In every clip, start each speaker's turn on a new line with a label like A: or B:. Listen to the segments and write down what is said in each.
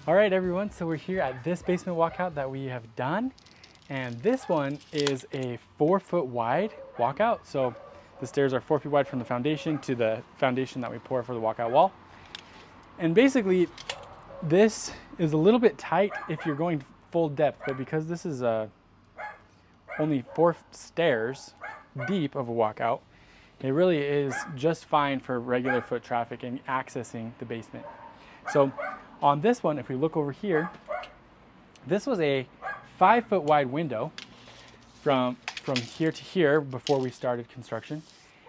A: All right, everyone, so we're here at this basement walkout that we have done. And this one is a 4-foot wide walkout. So the stairs are 4 feet wide from the foundation to the foundation that we pour for the walkout wall. And basically, this is a little bit tight if you're going full depth, but because this is only 4 stairs deep of a walkout, it really is just fine for regular foot traffic and accessing the basement. So on this one, if we look over here, this was a 5-foot wide window from here to here before we started construction.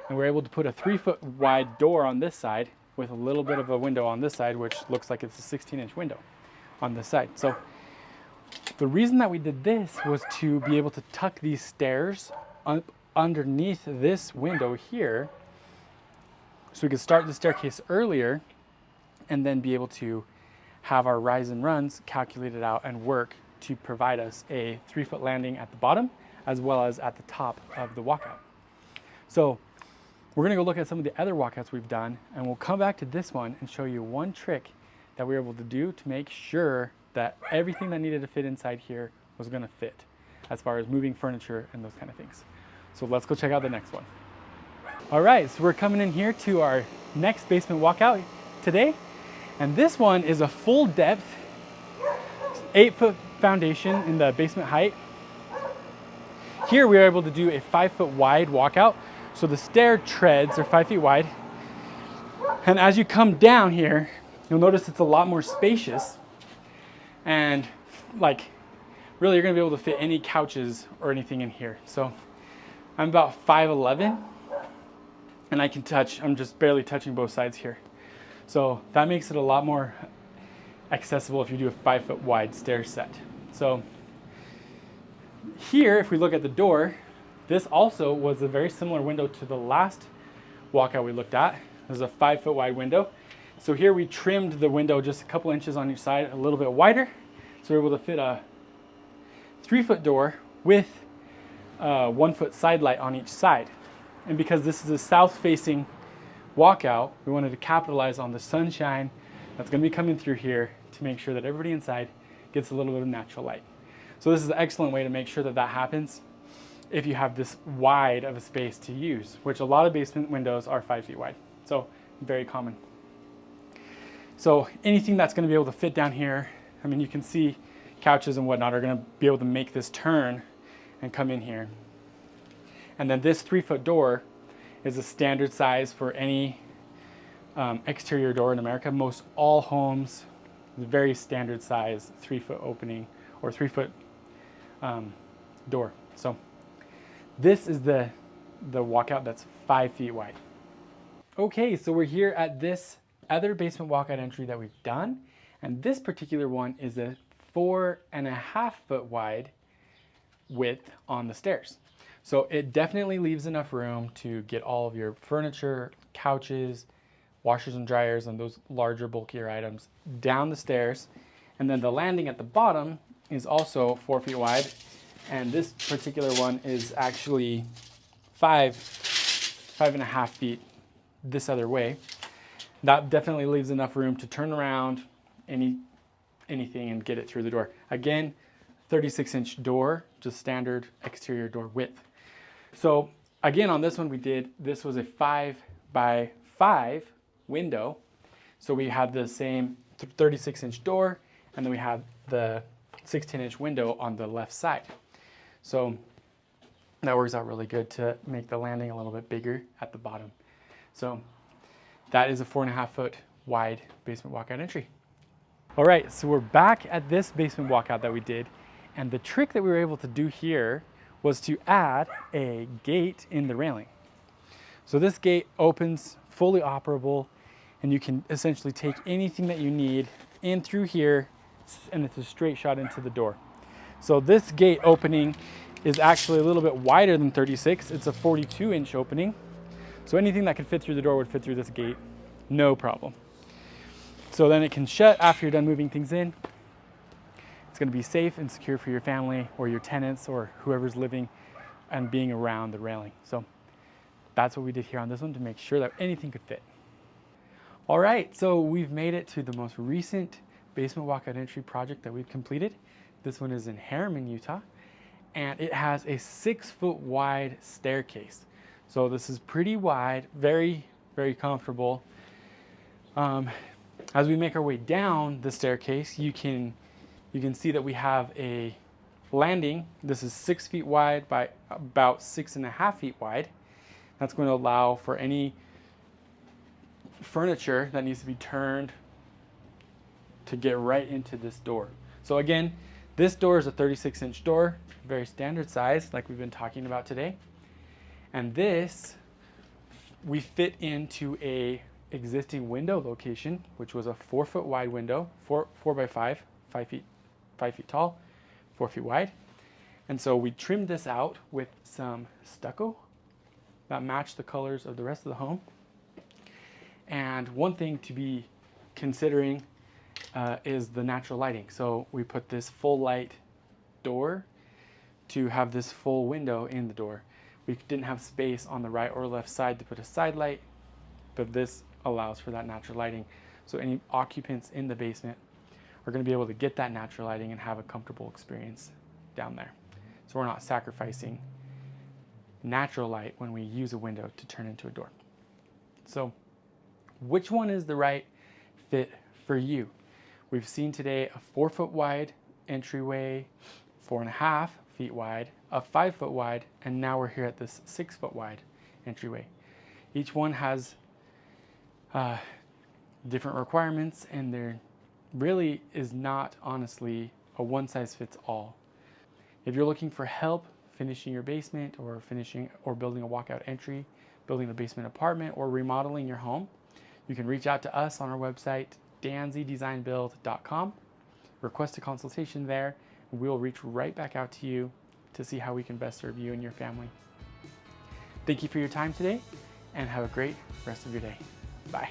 A: And we're able to put a 3-foot wide door on this side with a little bit of a window on this side, which looks like it's a 16-inch window on this side. So the reason that we did this was to be able to tuck these stairs underneath this window here, so we could start the staircase earlier and then be able to have our rise and runs calculated out and work to provide us a 3-foot landing at the bottom as well as at the top of the walkout. So we're gonna go look at some of the other walkouts we've done, and we'll come back to this one and show you one trick that we were able to do to make sure that everything that needed to fit inside here was gonna fit as far as moving furniture and those kind of things. So let's go check out the next one. All right, so we're coming in here to our next basement walkout today. And this one is a full depth, 8-foot foundation in the basement height. Here we are able to do a 5-foot wide walkout. So the stair treads are 5 feet wide. And as you come down here, you'll notice it's a lot more spacious. And like, really you're gonna be able to fit any couches or anything in here. So I'm about 5'11", and I can touch, I'm just barely touching both sides here. So that makes it a lot more accessible if you do a 5-foot wide stair set. So here, if we look at the door, this also was a very similar window to the last walkout we looked at. There's a 5-foot wide window. So here we trimmed the window just a couple inches on each side, a little bit wider. So we're able to fit a 3-foot door with a 1-foot side light on each side. And because this is a south-facing walkout, we wanted to capitalize on the sunshine that's going to be coming through here to make sure that everybody inside gets a little bit of natural light. So this is an excellent way to make sure that that happens if you have this wide of a space to use, which a lot of basement windows are 5 feet wide. So very common. So anything that's going to be able to fit down here, I mean, you can see couches and whatnot are going to be able to make this turn and come in here. And then this 3-foot door is a standard size for any exterior door in America. Most all homes, very standard size 3-foot opening or 3-foot door. So this is the walkout that's 5 feet wide. Okay, so we're here at this other basement walkout entry that we've done, and this particular one is a 4.5-foot wide width on the stairs. So it definitely leaves enough room to get all of your furniture, couches, washers and dryers, and those larger, bulkier items down the stairs. And then the landing at the bottom is also 4 feet wide. And this particular one is actually 5.5 feet this other way. That definitely leaves enough room to turn around anything and get it through the door. Again, 36-inch door, just standard exterior door width. So again, on this one this was a 5x5 window. So we had the same 36-inch door, and then we have the 16-inch window on the left side. So that works out really good to make the landing a little bit bigger at the bottom. So that is a 4.5-foot wide basement walkout entry. All right, so we're back at this basement walkout that we did, and the trick that we were able to do here was to add a gate in the railing. So this gate opens fully operable, and you can essentially take anything that you need in through here, and it's a straight shot into the door. So this gate opening is actually a little bit wider than 36. It's a 42-inch opening. So anything that could fit through the door would fit through this gate, no problem. So then it can shut after you're done moving things in. It's going to be safe and secure for your family or your tenants or whoever's living and being around the railing. So that's what we did here on this one to make sure that anything could fit. All right, so we've made it to the most recent basement walkout entry project that we've completed. This one is in Harriman, Utah, and it has a 6-foot wide staircase. So this is pretty wide, very, very comfortable. As we make our way down the staircase, you can see that we have a landing. This is 6 feet wide by about 6.5 feet wide. That's going to allow for any furniture that needs to be turned to get right into this door. So again, this door is a 36-inch door, very standard size like we've been talking about today. And this, we fit into a existing window location, which was a 4-foot wide window, 4 by 5 feet tall, 4 feet wide. And so we trimmed this out with some stucco that matched the colors of the rest of the home. And one thing to be considering is the natural lighting. So we put this full light door to have this full window in the door. We didn't have space on the right or left side to put a side light, but this allows for that natural lighting. So any occupants in the basement are going to be able to get that natural lighting and have a comfortable experience down there. So we're not sacrificing natural light when we use a window to turn into a door. So which one is the right fit for you? We've seen today a 4-foot wide entryway, 4.5 feet wide, a 5-foot wide, and now we're here at this 6-foot wide entryway. Each one has different requirements, and there really is not honestly a one-size-fits-all. If you're looking for help finishing your basement or building a walkout entry, building a basement apartment, or remodeling your home, you can reach out to us on our website, dansiedesignbuild.com. Request a consultation there, and we will reach right back out to you to see how we can best serve you and your family. Thank you for your time today, and have a great rest of your day. Bye.